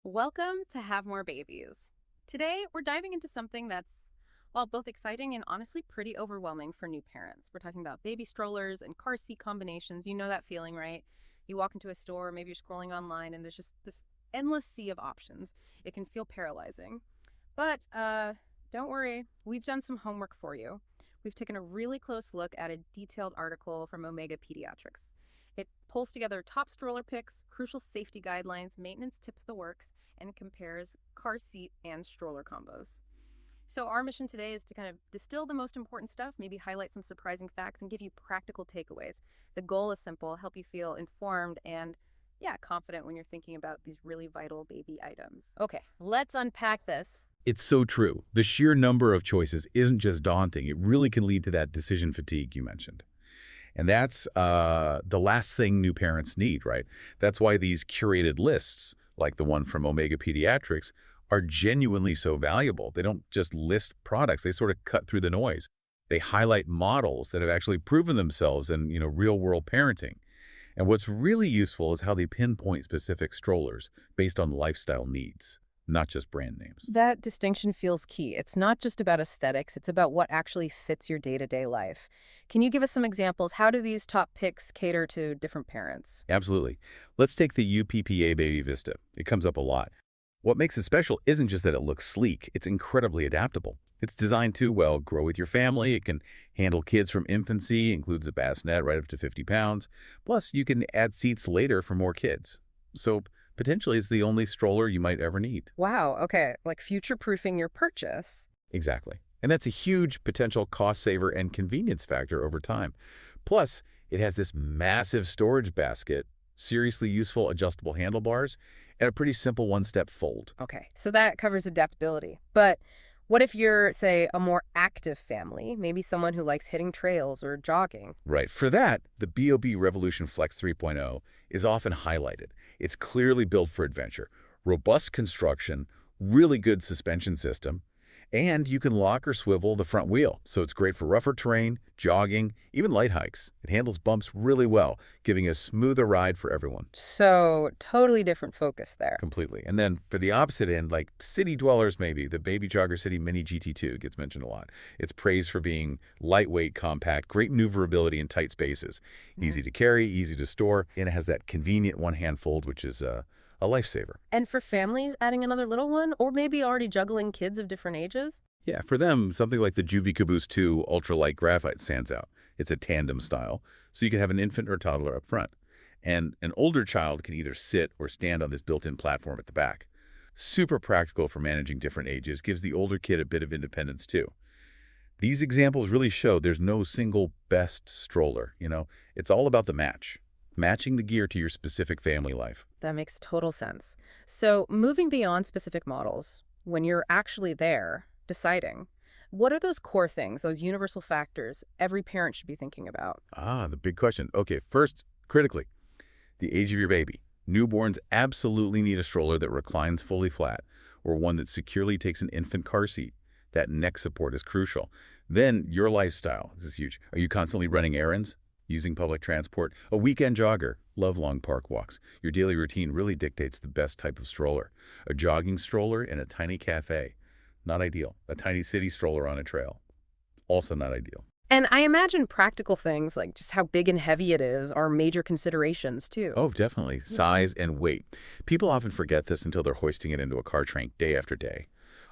Welcome to Have More Babies. Today, we're diving into something that's, well, both exciting and honestly pretty overwhelming for new parents. We're talking about baby strollers and car seat combinations. You know that feeling, right? You walk into a store, maybe you're scrolling online, and there's just this endless sea of options. It can feel paralyzing. But don't worry, we've done some homework for you. We've taken a really close look at a detailed article from Omega Pediatrics. It pulls together top stroller picks, crucial safety guidelines, maintenance tips, the works, and compares car seat and stroller combos. So our mission today is to kind of distill the most important stuff, maybe highlight some surprising facts, and give you practical takeaways. The goal is simple: help you feel informed and, yeah, confident when you're thinking about these really vital baby items. Okay, let's unpack this. It's so true. The sheer number of choices isn't just daunting. It really can lead to that decision fatigue you mentioned. And that's the last thing new parents need, right? That's why these curated lists, like the one from Omega Pediatrics, are genuinely so valuable. They don't just list products. They sort of cut through the noise. They highlight models that have actually proven themselves in, real-world parenting. And what's really useful is how they pinpoint specific strollers based on lifestyle needs, not just brand names. That distinction feels key. It's not just about aesthetics, it's about what actually fits your day-to-day life. Can you give us some examples? How do these top picks cater to different parents? Absolutely. Let's take the UPPA Baby Vista. It comes up a lot. What makes it special isn't just that it looks sleek, it's incredibly adaptable. It's designed to, well, grow with your family. It can handle kids from infancy, includes a bassinet right up to 50 pounds. Plus, you can add seats later for more kids. So potentially it's the only stroller you might ever need. Wow, okay, like future-proofing your purchase. Exactly. And that's a huge potential cost saver and convenience factor over time. Plus, it has this massive storage basket, seriously useful adjustable handlebars, and a pretty simple one-step fold. Okay, so that covers adaptability. But what if you're, say, a more active family, maybe someone who likes hitting trails or jogging? Right. For that, the BOB Revolution Flex 3.0 is often highlighted. It's clearly built for adventure. Robust construction, really good suspension system, and you can lock or swivel the front wheel, so it's great for rougher terrain, jogging, even light hikes. It handles bumps really well, giving a smoother ride for everyone. So, totally different focus there. Completely. And then for the opposite end, like city dwellers maybe, the Baby Jogger City Mini GT2 gets mentioned a lot. It's praised for being lightweight, compact, great maneuverability in tight spaces. Easy to carry, easy to store, and it has that convenient one-hand fold, which is a lifesaver. And for families adding another little one, or maybe already juggling kids of different ages? Yeah, for them, something like the Juvie Caboose 2 ultralight graphite stands out. It's a tandem style, so you can have an infant or toddler up front. And an older child can either sit or stand on this built-in platform at the back. Super practical for managing different ages, gives the older kid a bit of independence too. These examples really show there's no single best stroller, It's all about the match. Matching the gear to your specific family life. That makes total sense. So, moving beyond specific models, when you're actually there, deciding, what are those core things, those universal factors every parent should be thinking about? The big question. Okay, first, critically, the age of your baby. Newborns absolutely need a stroller that reclines fully flat, or one that securely takes an infant car seat. That neck support is crucial. Then, your lifestyle. This is huge. Are you constantly running errands? Using public transport, a weekend jogger, love long park walks. Your daily routine really dictates the best type of stroller. A jogging stroller in a tiny cafe, not ideal. A tiny city stroller on a trail, also not ideal. And I imagine practical things like just how big and heavy it is are major considerations too. Oh, definitely. Size and weight. People often forget this until they're hoisting it into a car trunk day after day.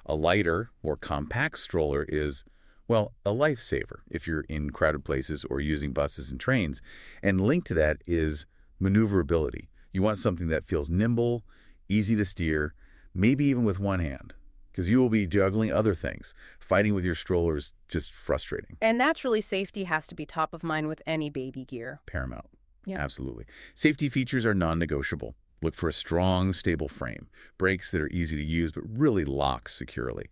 A lighter, more compact stroller is, well, a lifesaver if you're in crowded places or using buses and trains. And linked to that is maneuverability. You want something that feels nimble, easy to steer, maybe even with one hand, because you will be juggling other things. Fighting with your stroller is just frustrating. And naturally, safety has to be top of mind with any baby gear. Paramount. Yeah. Absolutely. Safety features are non-negotiable. Look for a strong, stable frame, brakes that are easy to use but really lock securely.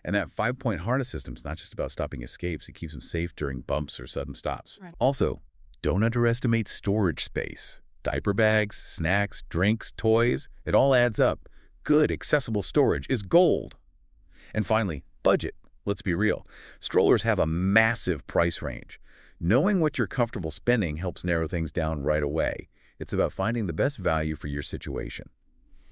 And that 5-point harness system is not just about stopping escapes, it keeps them safe during bumps or sudden stops. Right. Also, don't underestimate storage space. Diaper bags, snacks, drinks, toys, it all adds up. Good, accessible storage is gold. And finally, budget. Let's be real. Strollers have a massive price range. Knowing what you're comfortable spending helps narrow things down right away. It's about finding the best value for your situation.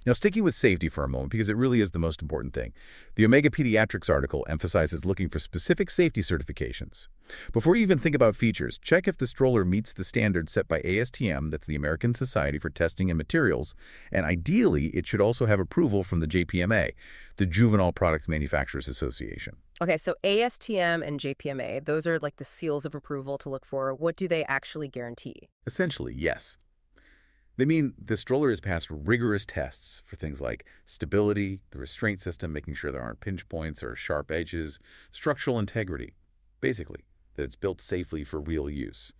Now, sticking with safety for a moment, because it really is the most important thing, the Omega Pediatrics article emphasizes looking for specific safety certifications. Before you even think about features, check if the stroller meets the standards set by ASTM, that's the American Society for Testing and Materials, and ideally, it should also have approval from the JPMA, the Juvenile Products Manufacturers Association. Okay, so ASTM and JPMA, those are like the seals of approval to look for. What do they actually guarantee? Essentially, yes. They mean the stroller has passed rigorous tests for things like stability, the restraint system, making sure there aren't pinch points or sharp edges, structural integrity. Basically, that it's built safely for real use.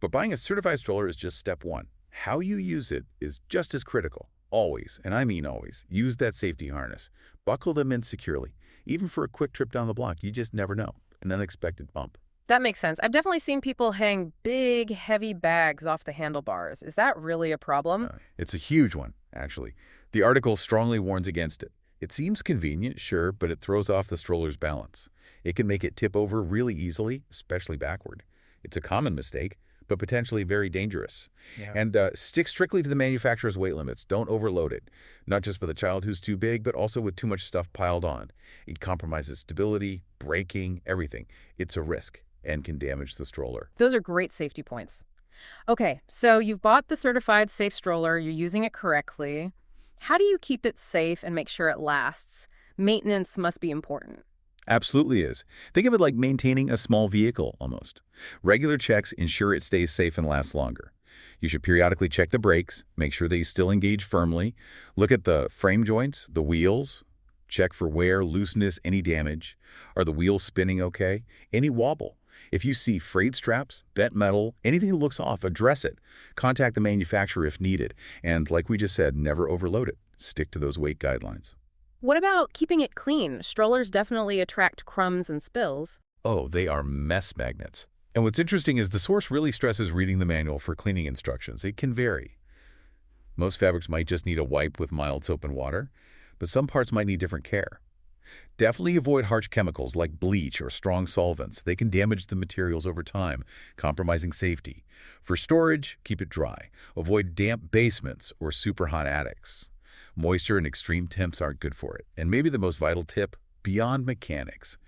But buying a certified stroller is just step one. How you use it is just as critical. Always, and I mean always, use that safety harness. Buckle them in securely. Even for a quick trip down the block, you just never know. An unexpected bump. That makes sense. I've definitely seen people hang big, heavy bags off the handlebars. Is that really a problem? It's a huge one, actually. The article strongly warns against it. It seems convenient, sure, but it throws off the stroller's balance. It can make it tip over really easily, especially backward. It's a common mistake, but potentially very dangerous. Yeah. And stick strictly to the manufacturer's weight limits. Don't overload it. Not just with a child who's too big, but also with too much stuff piled on. It compromises stability, braking, everything. It's a risk and can damage the stroller. Those are great safety points. Okay, so you've bought the certified safe stroller, you're using it correctly. How do you keep it safe and make sure it lasts? Maintenance must be important. Absolutely is. Think of it like maintaining a small vehicle, almost. Regular checks ensure it stays safe and lasts longer. You should periodically check the brakes, make sure they still engage firmly. Look at the frame joints, the wheels. Check for wear, looseness, any damage. Are the wheels spinning okay? Any wobble? If you see frayed straps, bent metal, anything that looks off, address it. Contact the manufacturer if needed. And like we just said, never overload it. Stick to those weight guidelines. What about keeping it clean? Strollers definitely attract crumbs and spills. Oh, they are mess magnets. And what's interesting is the source really stresses reading the manual for cleaning instructions. It can vary. Most fabrics might just need a wipe with mild soap and water, but some parts might need different care. Definitely avoid harsh chemicals like bleach or strong solvents. They can damage the materials over time, compromising safety. For storage, keep it dry. Avoid damp basements or super hot attics. Moisture and extreme temps aren't good for it. And maybe the most vital tip, beyond mechanics.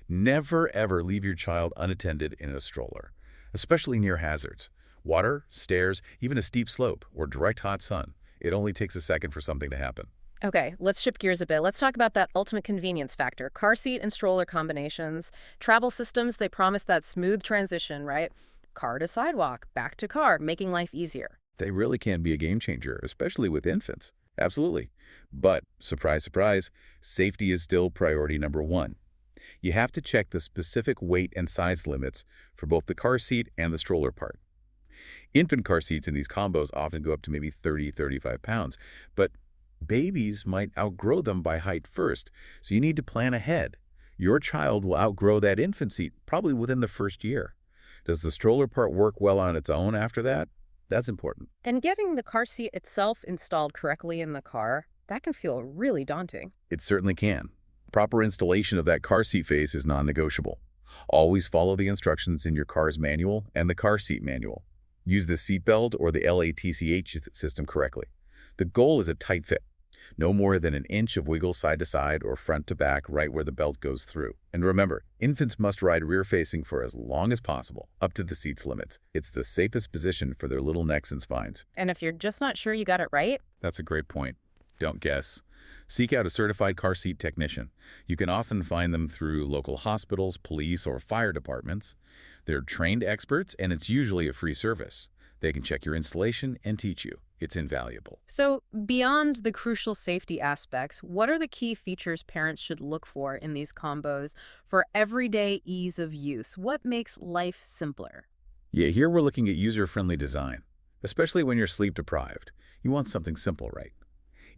Never ever leave your child unattended in a stroller, especially near hazards. Water, stairs, even a steep slope, or direct hot sun. It only takes a second for something to happen. Okay, let's shift gears a bit. Let's talk about that ultimate convenience factor. Car seat and stroller combinations. Travel systems, they promise that smooth transition, right? Car to sidewalk, back to car, making life easier. They really can be a game changer, especially with infants. Absolutely. But, surprise, surprise, safety is still priority number one. You have to check the specific weight and size limits for both the car seat and the stroller part. Infant car seats in these combos often go up to maybe 30, 35 pounds, but babies might outgrow them by height first, so you need to plan ahead. Your child will outgrow that infant seat probably within the first year. Does the stroller part work well on its own after that? That's important. And getting the car seat itself installed correctly in the car, that can feel really daunting. It certainly can. Proper installation of that car seat face is non-negotiable. Always follow the instructions in your car's manual and the car seat manual. Use the seatbelt or the LATCH system correctly. The goal is a tight fit. No more than an inch of wiggle side to side or front to back right where the belt goes through. And remember, infants must ride rear-facing for as long as possible, up to the seat's limits. It's the safest position for their little necks and spines. And if you're just not sure you got it right, That's a great point. Don't guess. Seek out a certified car seat technician. You can often find them through local hospitals, police, or fire departments. They're trained experts, and it's usually a free service. They can check your installation and teach you. It's invaluable. so beyond the crucial safety aspects, what are the key features parents should look for in these combos for everyday ease of use? What makes life simpler? Yeah, here we're looking at user-friendly design, especially when you're sleep-deprived. You want something simple, right?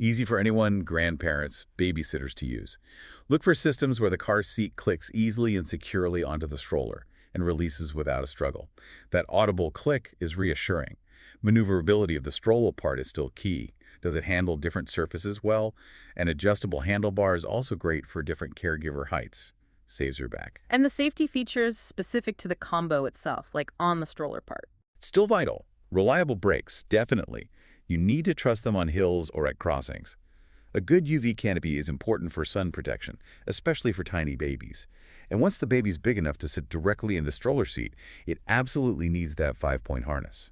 Easy for anyone, grandparents, babysitters to use. Look for systems where the car seat clicks easily and securely onto the stroller and releases without a struggle. That audible click is reassuring. Maneuverability of the stroller part is still key. Does it handle different surfaces well? An adjustable handlebar is also great for different caregiver heights. Saves your back. And the safety features specific to the combo itself, like on the stroller part. It's still vital. Reliable brakes, definitely. You need to trust them on hills or at crossings. A good UV canopy is important for sun protection, especially for tiny babies. And once the baby's big enough to sit directly in the stroller seat, it absolutely needs that 5-point harness.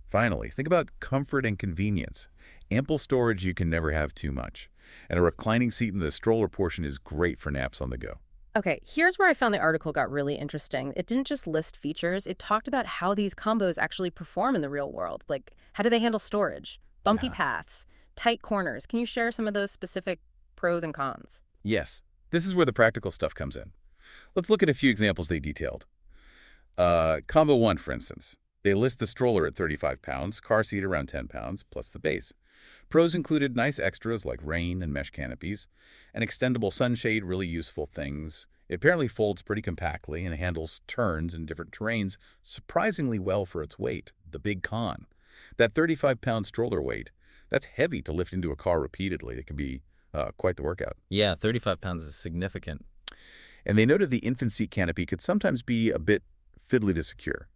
Finally, think about comfort and convenience. Ample storage, you can never have too much. And a reclining seat in the stroller portion is great for naps on the go. Okay, here's where I found the article got really interesting. It didn't just list features, it talked about how these combos actually perform in the real world. Like, how do they handle storage, bumpy Yeah. paths, tight corners? Can you share some of those specific pros and cons? Yes, this is where the practical stuff comes in. Let's look at a few examples they detailed. Combo 1, for instance. They list the stroller at 35 pounds, car seat around 10 pounds, plus the base. Pros included nice extras like rain and mesh canopies, an extendable sunshade, really useful things. It apparently folds pretty compactly and handles turns in different terrains surprisingly well for its weight. The big con. That 35-pound stroller weight, that's heavy to lift into a car repeatedly. It can be quite the workout. Yeah, 35 pounds is significant. And they noted the infant seat canopy could sometimes be a bit fiddly to secure.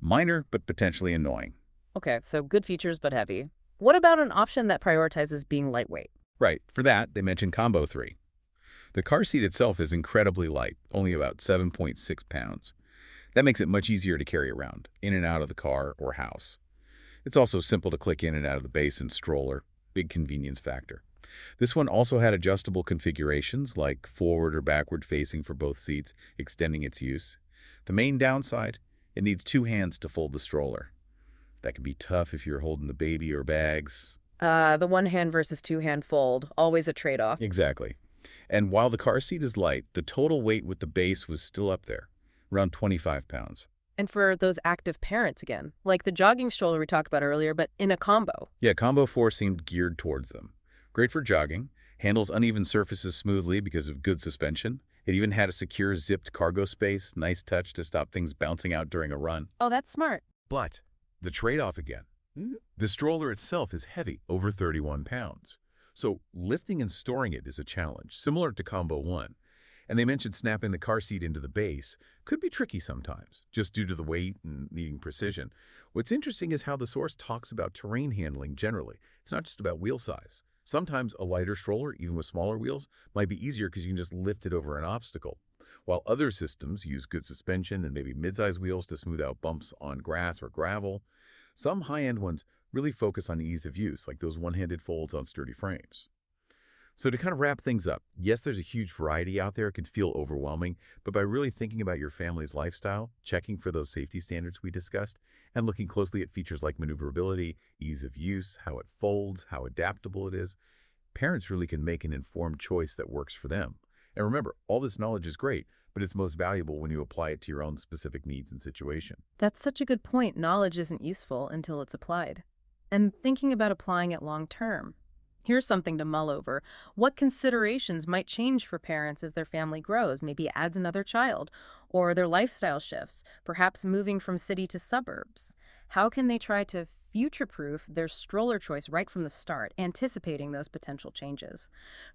Minor, but potentially annoying. Okay, so good features but heavy. What about an option that prioritizes being lightweight? Right. For that, they mentioned Combo 3. The car seat itself is incredibly light, only about 7.6 pounds. That makes it much easier to carry around, in and out of the car or house. It's also simple to click in and out of the base and stroller. Big convenience factor. This one also had adjustable configurations like forward or backward facing for both seats, extending its use. The main downside, it needs 2 hands to fold the stroller. That can be tough if you're holding the baby or bags. The one hand versus two hand fold, always a trade-off. Exactly. And while the car seat is light, the total weight with the base was still up there, around 25 pounds. And for those active parents again, like the jogging stroller we talked about earlier, but in a combo. Yeah, Combo 4 seemed geared towards them. Great for jogging, handles uneven surfaces smoothly because of good suspension. It even had a secure zipped cargo space, nice touch to stop things bouncing out during a run. Oh, that's smart. But the trade-off again. The stroller itself is heavy, over 31 pounds. So lifting and storing it is a challenge, similar to Combo 1. And they mentioned snapping the car seat into the base could be tricky sometimes, just due to the weight and needing precision. What's interesting is how the source talks about terrain handling generally. It's not just about wheel size. Sometimes a lighter stroller, even with smaller wheels, might be easier because you can just lift it over an obstacle, while other systems use good suspension and maybe mid-size wheels to smooth out bumps on grass or gravel. Some high-end ones really focus on ease of use, like those one-handed folds on sturdy frames. So to kind of wrap things up, yes, there's a huge variety out there. It can feel overwhelming, but by really thinking about your family's lifestyle, checking for those safety standards we discussed, and looking closely at features like maneuverability, ease of use, how it folds, how adaptable it is, parents really can make an informed choice that works for them. And remember, all this knowledge is great, but it's most valuable when you apply it to your own specific needs and situation. That's such a good point. Knowledge isn't useful until it's applied. And thinking about applying it long term. Here's something to mull over. What considerations might change for parents as their family grows, maybe adds another child, or their lifestyle shifts, perhaps moving from city to suburbs? How can they try to future-proof their stroller choice right from the start, anticipating those potential changes?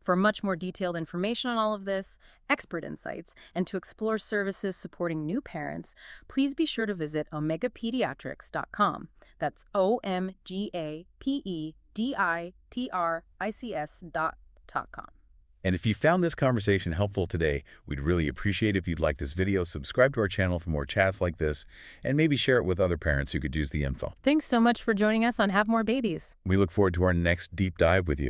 For much more detailed information on all of this, expert insights, and to explore services supporting new parents, please be sure to visit omegapediatrics.com. That's OMEGAPEDIATRICS.com. And if you found this conversation helpful today, we'd really appreciate if you'd like this video, subscribe to our channel for more chats like this, and maybe share it with other parents who could use the info. Thanks so much for joining us on Have More Babies. We look forward to our next deep dive with you.